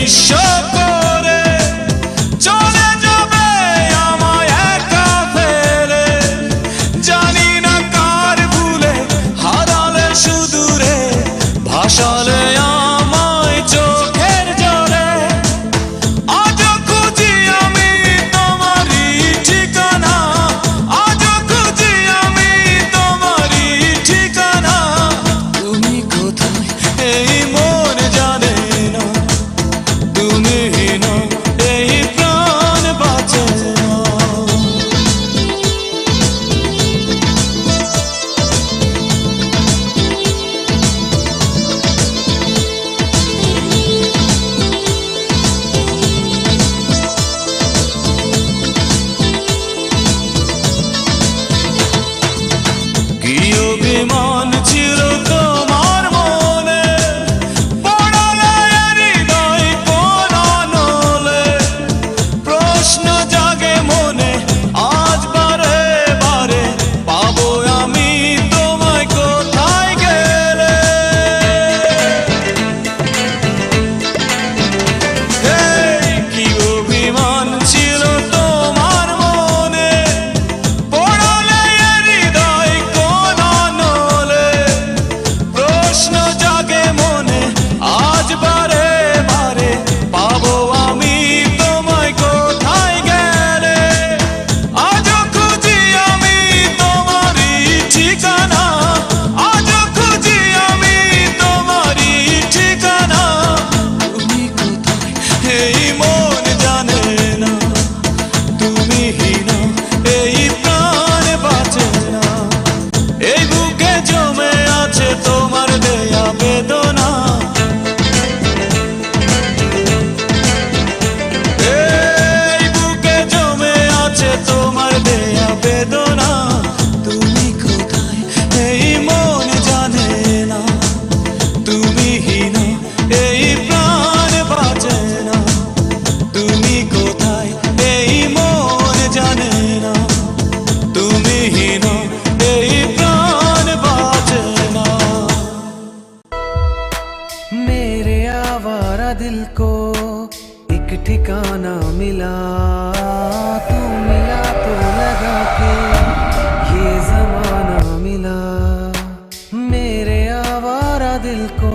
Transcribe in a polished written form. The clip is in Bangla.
নিঃস্ব করে চলে যাবে আমায় একা ফেলে। জানি না কার ভুলে হারালে সুদূরে, ভাসালে আমায় চোখের জলে। আজও খুঁজি আমি তোমারই ঠিকানা, আজও খুঁজি আমি তোমারই ঠিকানা। তুমি কোথায় এই মন জানে না, তুমি না এই প্রাণ বাঁচে না। কি অভিমান ছিল তোমার মনে, পড়ালে হৃদয় কোন নলে। প্রশ্ন জাগে মনে আজ বারে বারে, পাবো আমি তোমায় কোথায় গেলে। এই কি অভিমান ছিল তোমার মনে, পড়ালে হৃদয় কোন নলে। প্রশ্ন জাগে মনে আজ বারে বারে, পাবো আমি তোমায় কোথায় গেলে। আজও খুঁজি আমি তোমারই ঠিকানা, আজও খুঁজি আমি তোমারই ঠিকানা। তুমি কোথায় এই মন জানে না, তুমি না এই প্রাণ বাঁচে না। এই বুকে জমে আছে তোমার দেয়া বেদনা, এই বুকে জমে আছে তোমার দেয়া বেদনা। তুমি কোথায় এই মন জানে না, তুমি না এই প্রাণ বাঁচে না। তুমি কোথায় এই মন জানে না, তুমি না এই প্রাণ বাঁচে না। मेरे आवारा दिल को एक ठिकाना मिला, तू मिला तो लगा के ये जमाना मिला। मेरे आवारा दिल को